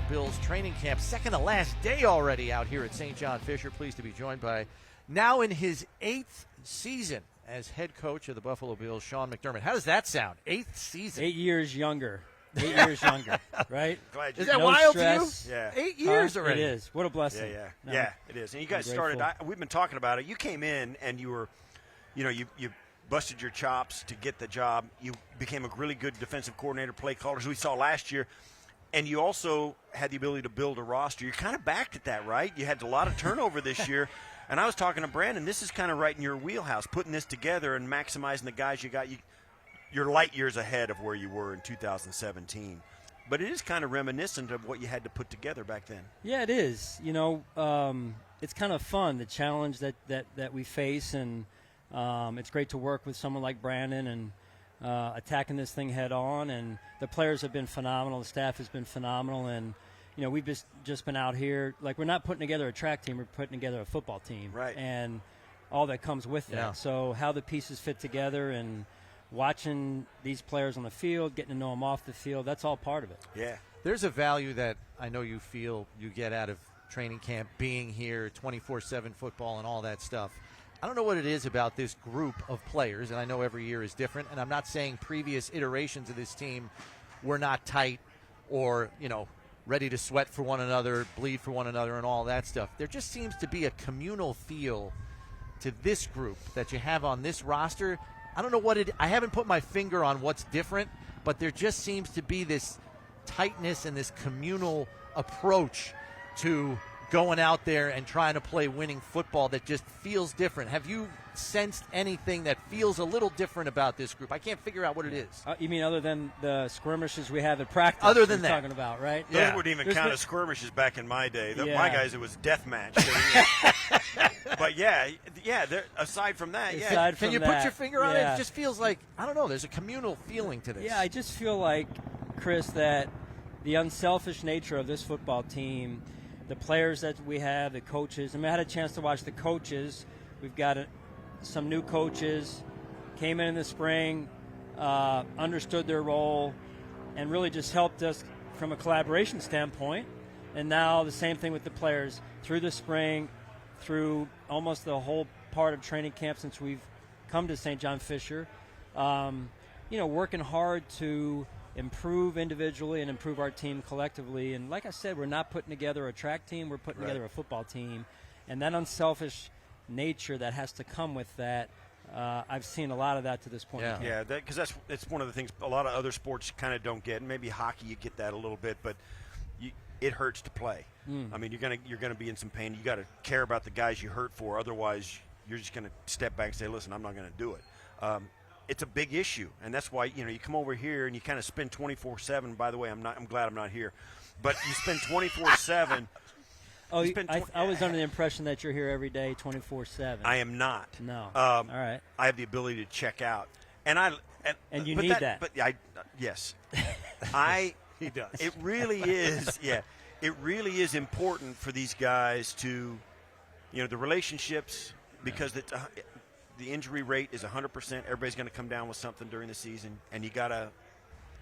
Bills training camp. Second to last day already out here at St. John Fisher. Pleased to be joined by, now in his 8th season as head coach of the Buffalo Bills, Sean McDermott. How does that sound? 8th season. 8 years younger. 8 years younger, right? Is that wild stress. to you? Yeah. 8 years already. It is. What a blessing. Yeah, it is. And you guys started, we've been talking about it. You came in and you were, you busted your chops to get the job. You became a really good defensive coordinator, play caller, as we saw last year. And you also had the ability to build a roster. You're kind of backed at that, right? You had a lot of turnover this year. And I was talking to Brandon, this is kind of right in your wheelhouse, putting this together and maximizing the guys you got. You're light years ahead of where you were in 2017. But it is kind of reminiscent of what you had to put together back then. Yeah, it is. It's kind of fun, the challenge that we face. And it's great to work with someone like Brandon and attacking this thing head on. And the players have been phenomenal. The staff has been phenomenal. And, we've just been out here. Like, we're not putting together a track team. We're putting together a football team. Right. And all that comes with that. So how the pieces fit together and watching these players on the field, getting to know them off the field, that's all part of it. Yeah. There's a value that I know you feel you get out of training camp, being here, 24/7 football and all that stuff. I don't know what it is about this group of players, and I know every year is different, and I'm not saying previous iterations of this team were not tight or, ready to sweat for one another, bleed for one another, and all that stuff. There just seems to be a communal feel to this group that you have on this roster. I don't know I haven't put my finger on what's different, but there just seems to be this tightness and this communal approach to going out there and trying to play winning football that just feels different. Have you sensed anything that feels a little different about this group? I can't figure out what it is. You mean other than the skirmishes we have at practice? Other than that. Talking about, right? Those wouldn't even count as skirmishes back in my day. My guys, it was death match. But aside from that, Can you put your finger on it? It just feels like, I don't know, there's a communal feeling to this. Yeah, I just feel like, Chris, that the unselfish nature of this football team, the players that we have, the coaches. I had a chance to watch the coaches. We've got some new coaches, came in the spring, understood their role, and really just helped us from a collaboration standpoint. And now the same thing with the players through the spring, through almost the whole part of training camp since we've come to St. John Fisher. Working hard to improve individually and improve our team collectively. And like I said, we're not putting together a track team, we're putting together a football team. And that unselfish nature that has to come with that, I've seen a lot of that to this point. Yeah, because it's one of the things a lot of other sports kind of don't get. Maybe hockey, you get that a little bit, but it hurts to play. I mean, you're gonna be in some pain. You got to care about the guys you hurt for. Otherwise, you're just gonna step back and say, "Listen, I'm not gonna do it." It's a big issue, and that's why you come over here and you kind of spend 24/7. By the way, I'm glad I'm not here, but you spend 24/7. Oh, I was under the impression that you're here every day, 24/7. I am not. No. All right. I have the ability to check out, and you need that. But yes, he does. It really is. Yeah, it really is important for these guys to, the relationships, because the injury rate is 100%. Everybody's going to come down with something during the season, and you got to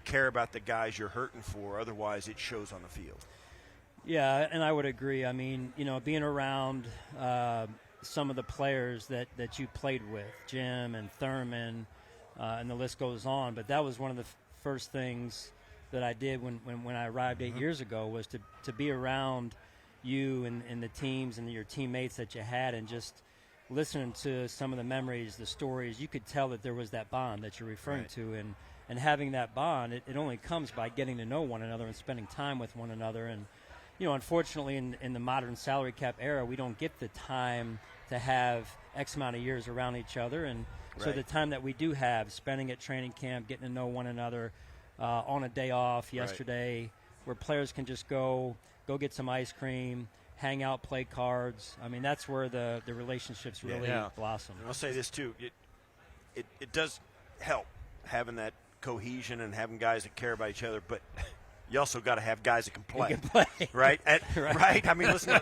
care about the guys you're hurting for. Otherwise, it shows on the field. Yeah, and I would agree. I mean, being around some of the players that you played with, Jim and Thurman, and the list goes on. But that was one of the first things that I did when I arrived 8 years ago, was to be around you and the teams and your teammates that you had, and just listening to some of the memories, the stories. You could tell that there was that bond that you're referring to, and having that bond, it only comes by getting to know one another and spending time with one another. And unfortunately, in the modern salary cap era, we don't get the time to have X amount of years around each other. And so the time that we do have, spending at training camp, getting to know one another, on a day off yesterday, where players can just go get some ice cream, hang out, play cards. I mean, that's where the relationships really blossom. And I'll say this, too. It does help having that cohesion and having guys that care about each other, but you also got to have guys that can play. Right? Right? I mean, listen,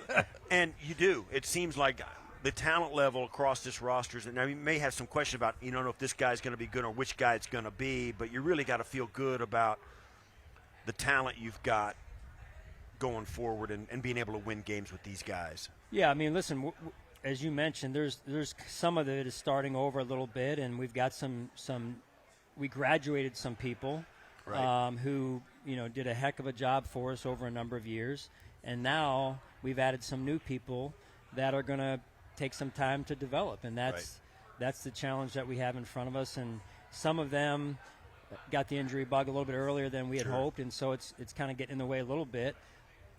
and you do. It seems like the talent level across this roster, and now you may have some question about, you don't know if this guy's going to be good or which guy it's going to be, but you really got to feel good about the talent you've got going forward and being able to win games with these guys? Yeah, I mean, listen, as you mentioned, there's some of it is starting over a little bit, and we've got some we graduated some people who did a heck of a job for us over a number of years, and now we've added some new people that are going to take some time to develop, and that's the challenge that we have in front of us. And some of them got the injury bug a little bit earlier than we had hoped, and so it's kind of getting in the way a little bit.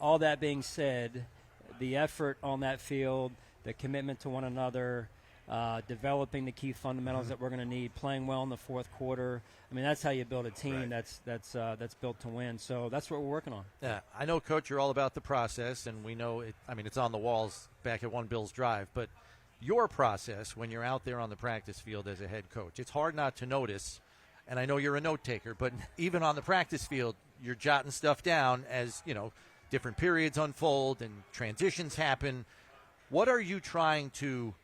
All that being said, the effort on that field, the commitment to one another, developing the key fundamentals that we're going to need, playing well in the fourth quarter. I mean, that's how you build a team that's built to win. So that's what we're working on. Yeah, I know, Coach, you're all about the process, and we know it. I mean, it's on the walls back at One Bills Drive. But your process when you're out there on the practice field as a head coach, it's hard not to notice. And I know you're a note taker, but even on the practice field, you're jotting stuff down as different periods unfold and transitions happen. What are you trying to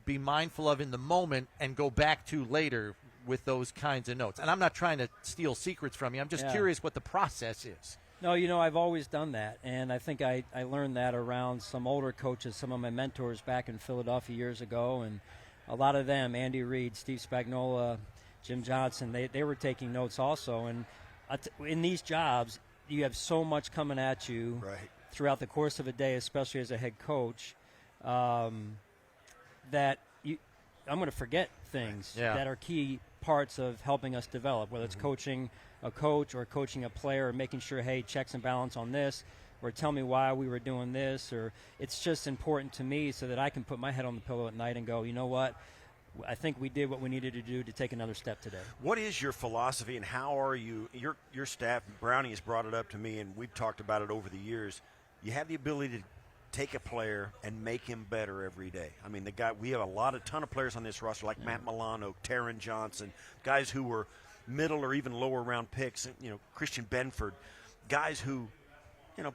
be mindful of in the moment and go back to later with those kinds of notes? And I'm not trying to steal secrets from you. I'm just curious what the process is. No, I've always done that, and I think I learned that around some older coaches, some of my mentors back in Philadelphia years ago, and a lot of them, Andy Reid, Steve Spagnuolo, Jim Johnson, they were taking notes also. And in these jobs, you have so much coming at you throughout the course of a day, especially as a head coach, that I'm going to forget things that are key parts of helping us develop, whether it's coaching a coach or coaching a player or making sure, hey, checks and balance on this, or tell me why we were doing this, or it's just important to me so that I can put my head on the pillow at night and go, you know what, I think we did what we needed to do to take another step today. What is your philosophy, and how are you, your staff, Brownie has brought it up to me, and we've talked about it over the years. You have the ability to take a player and make him better every day. I mean, we have a ton of players on this roster like Matt Milano, Taron Johnson, guys who were middle or even lower round picks, Christian Benford, guys who,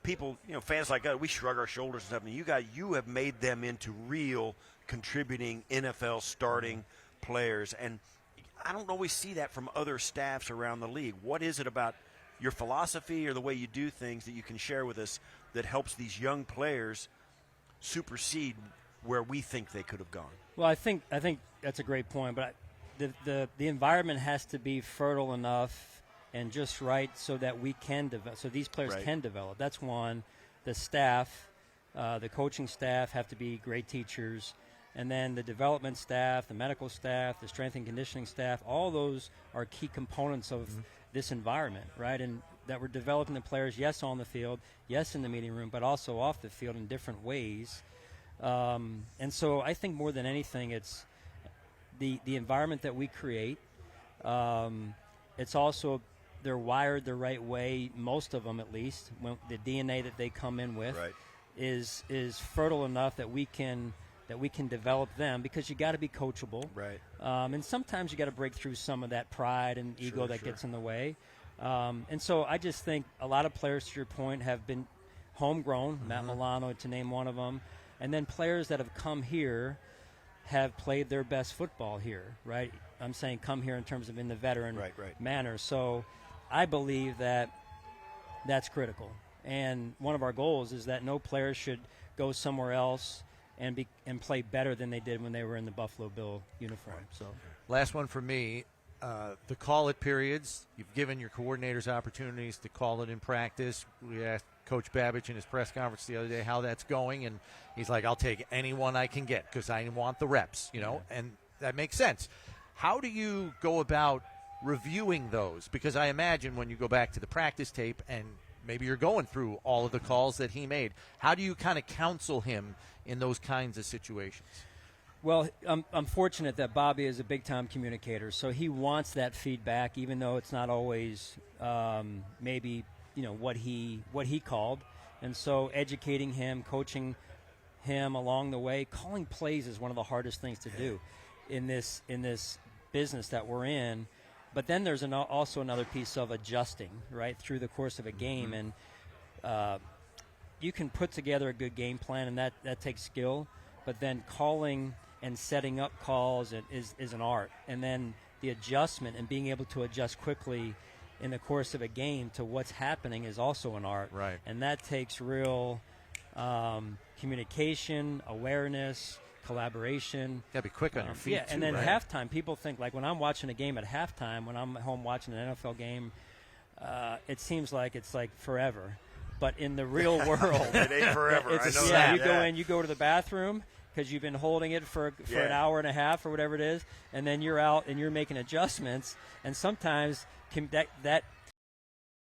people, fans like us, we shrug our shoulders and stuff. And you have made them into real contributing NFL starting players. And I don't always see that from other staffs around the league. What is it about your philosophy or the way you do things that you can share with us that helps these young players supersede where we think they could have gone? Well, I think that's a great point, but the environment has to be fertile enough and just right so that we can develop, so these players can develop. That's one. The staff, the coaching staff have to be great teachers, and then the development staff, the medical staff, the strength and conditioning staff, all those are key components of this environment, right? And that we're developing the players, yes, on the field, yes, in the meeting room, but also off the field in different ways. And so I think more than anything, it's the environment that we create. It's also they're wired the right way, most of them at least. When the DNA that they come in with is fertile enough that we can develop them, because you got to be coachable. Right. And sometimes you got to break through some of that pride and ego that gets in the way. And so I just think a lot of players, to your point, have been homegrown, Matt Milano to name one of them, and then players that have come here have played their best football here, right? I'm saying come here in terms of in the veteran manner. So I believe that that's critical. And one of our goals is that no player should go somewhere else and play better than they did when they were in the Buffalo Bill uniform. So, last one for me. The call-it periods, you've given your coordinators opportunities to call it in practice. We asked Coach Babbage in his press conference the other day how that's going, and he's like, I'll take anyone I can get because I want the reps, and that makes sense. How do you go about reviewing those? Because I imagine when you go back to the practice tape and maybe you're going through all of the calls that he made, how do you kind of counsel him in those kinds of situations? Well, I'm fortunate that Bobby is a big-time communicator, so he wants that feedback, even though it's not always maybe what he called. And so educating him, coaching him along the way, calling plays is one of the hardest things to do in this business that we're in. But then there's also another piece of adjusting, right, through the course of a game. And you can put together a good game plan, and that takes skill. But then calling and setting up calls is an art. And then the adjustment and being able to adjust quickly in the course of a game to what's happening is also an art. Right. And that takes real communication, awareness, collaboration. Got to be quick on your feet, Yeah, too, and then right? halftime, people think, like when I'm watching a game at halftime, when I'm at home watching an NFL game, it seems like it's like forever. But in the real world, it ain't forever. It's I know yeah, that. you go in, you go to the bathroom because you've been holding it for an hour and a half or whatever it is, and then you're out and you're making adjustments. And sometimes that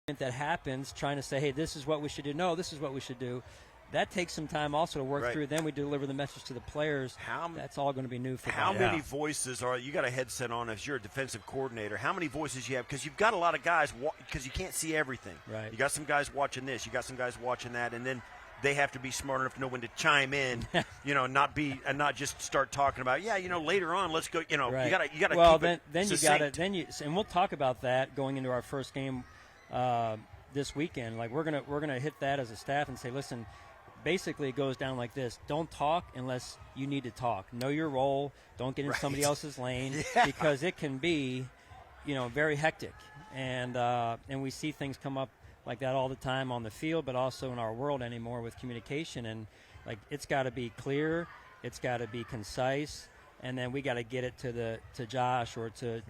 happens, trying to say, hey, this is what we should do. No, this is what we should do. That takes some time also to work through. Then we deliver the message to the players. That's all going to be new for them. How many voices are you got a headset on as you're a defensive coordinator? How many voices you have? Because you've got a lot of guys because you can't see everything. Right. You got some guys watching this. You got some guys watching that, and then they have to be smart enough to know when to chime in. not just start talking about later on let's go. Right. You got to well keep it then you succinct. got to and we'll talk about that going into our first game this weekend. Like we're gonna hit that as a staff and say, listen. Basically, it goes down like this. Don't talk unless you need to talk. Know your role. Don't get in somebody else's lane because it can be, very hectic. And we see things come up like that all the time on the field, but also in our world anymore with communication. And, it's got to be clear. It's got to be concise. And then we got to get it to Josh or to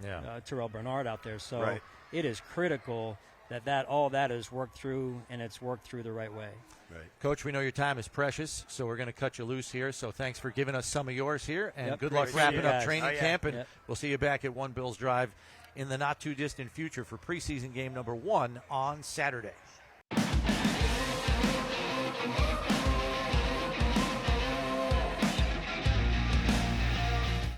Terrell Bernard out there. So it is critical that all that is worked through, and it's worked through the right way. Right. Coach, we know your time is precious, so we're going to cut you loose here. So thanks for giving us some of yours here, and good luck wrapping up training camp. And we'll see you back at One Bills Drive in the not-too-distant future for preseason game number 1 on Saturday.